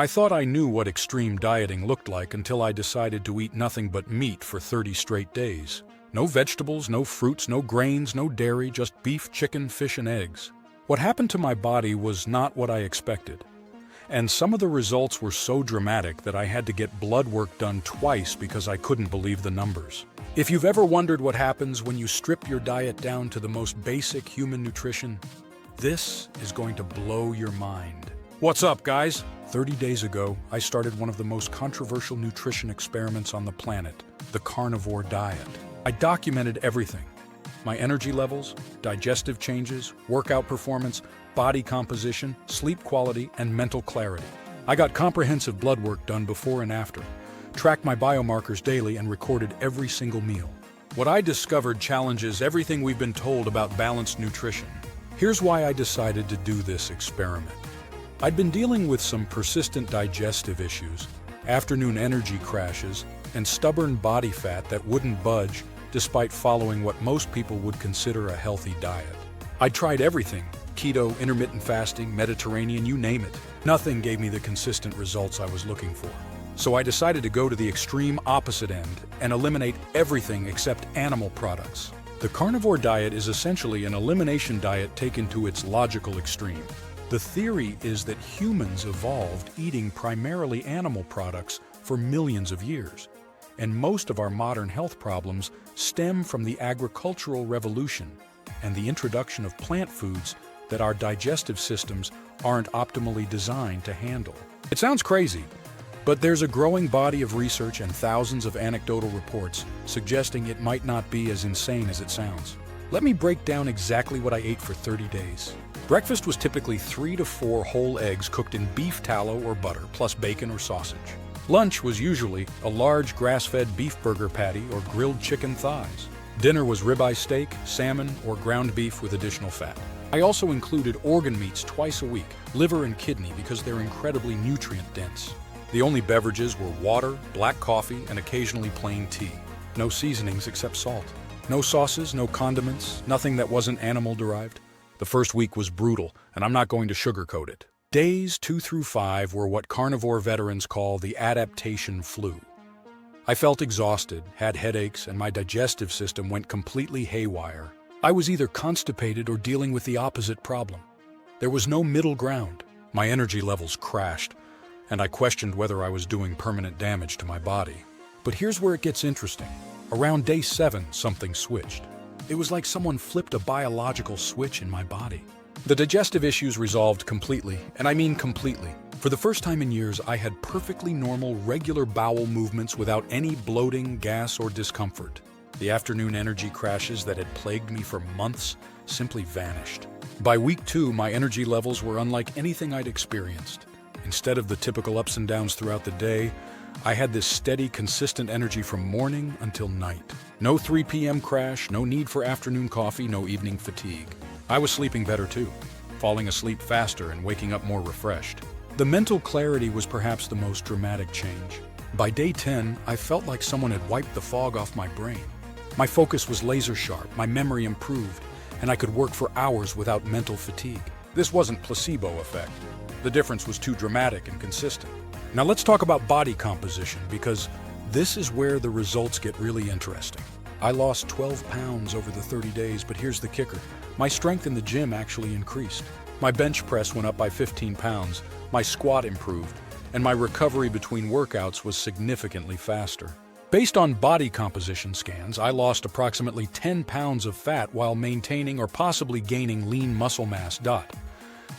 I thought I knew what extreme dieting looked like until I decided to eat nothing but meat for 30 straight days. No vegetables, no fruits, no grains, no dairy, just beef, chicken, fish, and eggs. What happened to my body was not what I expected. And some of the results were so dramatic that I had to get blood work done twice because I couldn't believe the numbers. If you've ever wondered what happens when you strip your diet down to the most basic human nutrition, this is going to blow your mind. What's up, guys? 30 days ago, I started one of the most controversial nutrition experiments on the planet, the carnivore diet. I documented everything: my energy levels, digestive changes, workout performance, body composition, sleep quality, and mental clarity. I got comprehensive blood work done before and after, tracked my biomarkers daily, and recorded every single meal. What I discovered challenges everything we've been told about balanced nutrition. Here's why I decided to do this experiment. I'd been dealing with some persistent digestive issues, afternoon energy crashes, and stubborn body fat that wouldn't budge despite following what most people would consider a healthy diet. I tried everything: keto, intermittent fasting, Mediterranean, you name it. Nothing gave me the consistent results I was looking for. So I decided to go to the extreme opposite end and eliminate everything except animal products. The carnivore diet is essentially an elimination diet taken to its logical extreme. The theory is that humans evolved eating primarily animal products for millions of years, and most of our modern health problems stem from the agricultural revolution and the introduction of plant foods that our digestive systems aren't optimally designed to handle. It sounds crazy, but there's a growing body of research and thousands of anecdotal reports suggesting it might not be as insane as it sounds. Let me break down exactly what I ate for 30 days. Breakfast was typically 3 to 4 whole eggs cooked in beef tallow or butter, plus bacon or sausage. Lunch was usually a large grass-fed beef burger patty or grilled chicken thighs. Dinner was ribeye steak, salmon, or ground beef with additional fat. I also included organ meats twice a week, liver and kidney, because they're incredibly nutrient-dense. The only beverages were water, black coffee, and occasionally plain tea. No seasonings except salt. No sauces, no condiments, nothing that wasn't animal-derived. The first week was brutal, and I'm not going to sugarcoat it. Days 2 through 5 were what carnivore veterans call the adaptation flu. I felt exhausted, had headaches, and my digestive system went completely haywire. I was either constipated or dealing with the opposite problem. There was no middle ground. My energy levels crashed, and I questioned whether I was doing permanent damage to my body. But here's where it gets interesting. Around day 7, something switched. It was like someone flipped a biological switch in my body. The digestive issues resolved completely, and I mean completely. For the first time in years, I had perfectly normal, regular bowel movements without any bloating, gas, or discomfort. The afternoon energy crashes that had plagued me for months simply vanished. By week 2, my energy levels were unlike anything I'd experienced. Instead of the typical ups and downs throughout the day, I had this steady, consistent energy from morning until night. No 3 p.m. crash, no need for afternoon coffee, no evening fatigue. I was sleeping better too, falling asleep faster and waking up more refreshed. The mental clarity was perhaps the most dramatic change. By day 10, I felt like someone had wiped the fog off my brain. My focus was laser sharp, my memory improved, and I could work for hours without mental fatigue. This wasn't placebo effect. The difference was too dramatic and consistent. Now let's talk about body composition, because this is where the results get really interesting. I lost 12 pounds over the 30 days, but here's the kicker. My strength in the gym actually increased. My bench press went up by 15 pounds, my squat improved, and my recovery between workouts was significantly faster. Based on body composition scans, I lost approximately 10 pounds of fat while maintaining or possibly gaining lean muscle mass.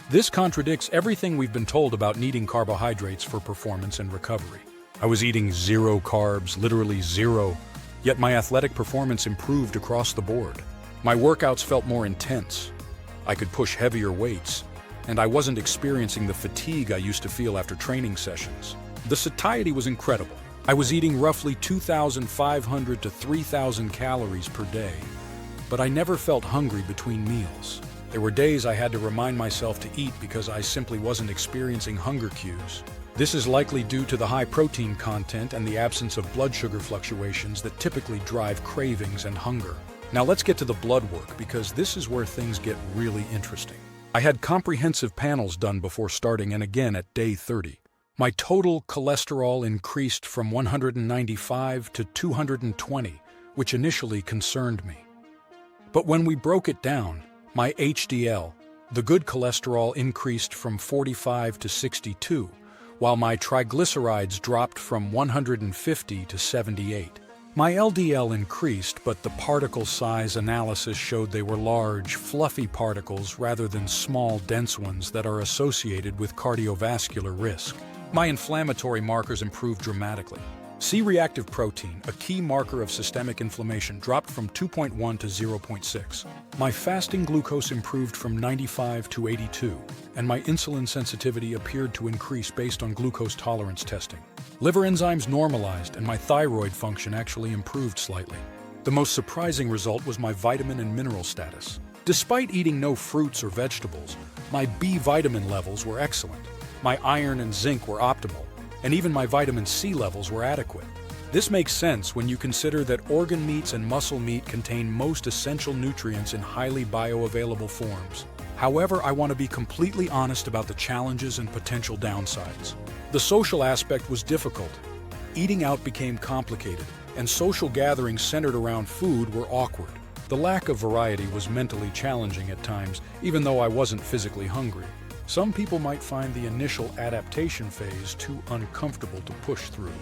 This contradicts everything we've been told about needing carbohydrates for performance and recovery. I was eating 0 carbs, literally 0, yet my athletic performance improved across the board. My workouts felt more intense. I could push heavier weights, and I wasn't experiencing the fatigue I used to feel after training sessions. The satiety was incredible. I was eating roughly 2,500 to 3,000 calories per day, but I never felt hungry between meals. There were days I had to remind myself to eat because I simply wasn't experiencing hunger cues. This is likely due to the high protein content and the absence of blood sugar fluctuations that typically drive cravings and hunger. Now let's get to the blood work, because this is where things get really interesting. I had comprehensive panels done before starting and again at day 30. My total cholesterol increased from 195 to 220, which initially concerned me. But when we broke it down, my HDL, the good cholesterol, increased from 45 to 62, while my triglycerides dropped from 150 to 78. My LDL increased, but the particle size analysis showed they were large, fluffy particles rather than small, dense ones that are associated with cardiovascular risk. My inflammatory markers improved dramatically. C-reactive protein, a key marker of systemic inflammation, dropped from 2.1 to 0.6. My fasting glucose improved from 95 to 82, and my insulin sensitivity appeared to increase based on glucose tolerance testing. Liver enzymes normalized, and my thyroid function actually improved slightly. The most surprising result was my vitamin and mineral status. Despite eating no fruits or vegetables, my B vitamin levels were excellent. My iron and zinc were optimal, and even my vitamin C levels were adequate. This makes sense when you consider that organ meats and muscle meat contain most essential nutrients in highly bioavailable forms. However, I want to be completely honest about the challenges and potential downsides. The social aspect was difficult. Eating out became complicated, and social gatherings centered around food were awkward. The lack of variety was mentally challenging at times, even though I wasn't physically hungry. Some people might find the initial adaptation phase too uncomfortable to push through.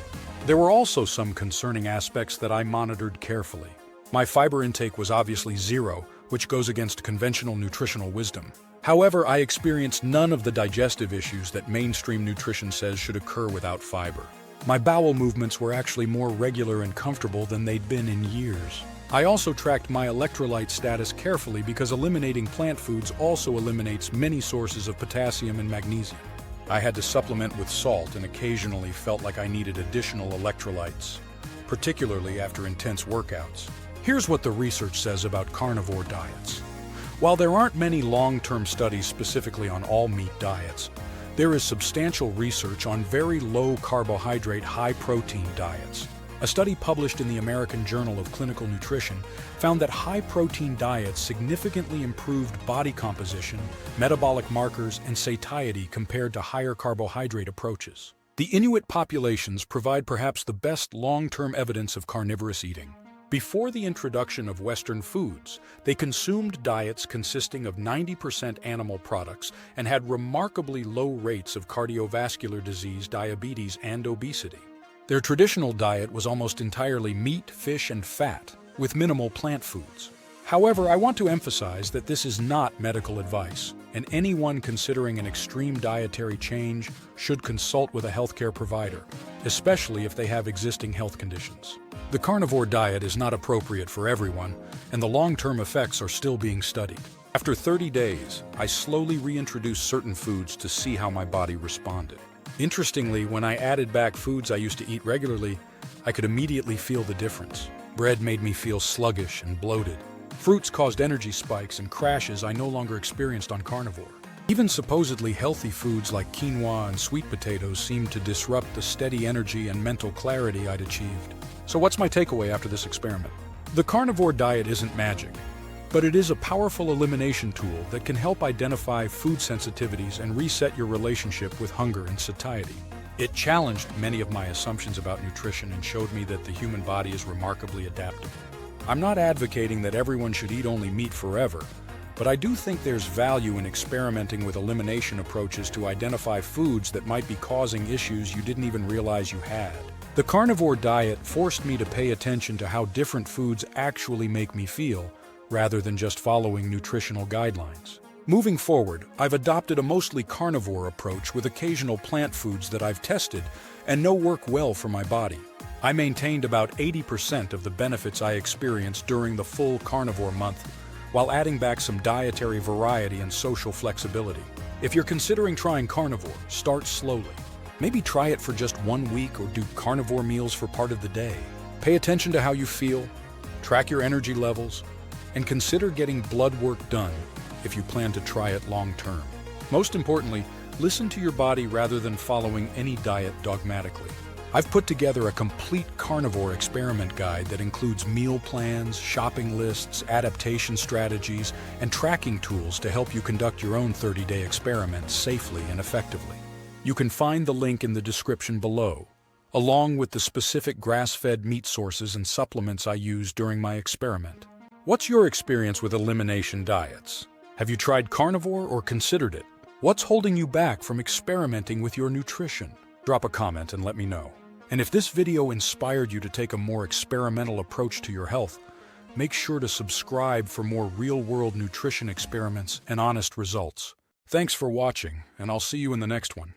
There were also some concerning aspects that I monitored carefully. My fiber intake was obviously zero, which goes against conventional nutritional wisdom. However, I experienced none of the digestive issues that mainstream nutrition says should occur without fiber. My bowel movements were actually more regular and comfortable than they'd been in years. I also tracked my electrolyte status carefully because eliminating plant foods also eliminates many sources of potassium and magnesium. I had to supplement with salt and occasionally felt like I needed additional electrolytes, particularly after intense workouts. Here's what the research says about carnivore diets. While there aren't many long-term studies specifically on all-meat diets, there is substantial research on very low-carbohydrate, high-protein diets. A study published in the American Journal of Clinical Nutrition found that high-protein diets significantly improved body composition, metabolic markers, and satiety compared to higher carbohydrate approaches. The Inuit populations provide perhaps the best long-term evidence of carnivorous eating. Before the introduction of Western foods, they consumed diets consisting of 90% animal products and had remarkably low rates of cardiovascular disease, diabetes, and obesity. Their traditional diet was almost entirely meat, fish, and fat, with minimal plant foods. However, I want to emphasize that this is not medical advice, and anyone considering an extreme dietary change should consult with a healthcare provider, especially if they have existing health conditions. The carnivore diet is not appropriate for everyone, and the long-term effects are still being studied. After 30 days, I slowly reintroduced certain foods to see how my body responded. Interestingly, when I added back foods I used to eat regularly, I could immediately feel the difference. Bread made me feel sluggish and bloated. Fruits caused energy spikes and crashes I no longer experienced on carnivore. Even supposedly healthy foods like quinoa and sweet potatoes seemed to disrupt the steady energy and mental clarity I'd achieved. So what's my takeaway after this experiment? The carnivore diet isn't magic, but it is a powerful elimination tool that can help identify food sensitivities and reset your relationship with hunger and satiety. It challenged many of my assumptions about nutrition and showed me that the human body is remarkably adaptable. I'm not advocating that everyone should eat only meat forever, but I do think there's value in experimenting with elimination approaches to identify foods that might be causing issues you didn't even realize you had. The carnivore diet forced me to pay attention to how different foods actually make me feel, rather than just following nutritional guidelines. Moving forward, I've adopted a mostly carnivore approach with occasional plant foods that I've tested and know work well for my body. I maintained about 80% of the benefits I experienced during the full carnivore month, while adding back some dietary variety and social flexibility. If you're considering trying carnivore, start slowly. Maybe try it for just 1 week or do carnivore meals for part of the day. Pay attention to how you feel, track your energy levels, and consider getting blood work done if you plan to try it long term. Most importantly, listen to your body rather than following any diet dogmatically. I've put together a complete carnivore experiment guide that includes meal plans, shopping lists, adaptation strategies, and tracking tools to help you conduct your own 30-day experiments safely and effectively. You can find the link in the description below, along with the specific grass-fed meat sources and supplements I used during my experiment. What's your experience with elimination diets? Have you tried carnivore or considered it? What's holding you back from experimenting with your nutrition? Drop a comment and let me know. And if this video inspired you to take a more experimental approach to your health, make sure to subscribe for more real-world nutrition experiments and honest results. Thanks for watching, and I'll see you in the next one.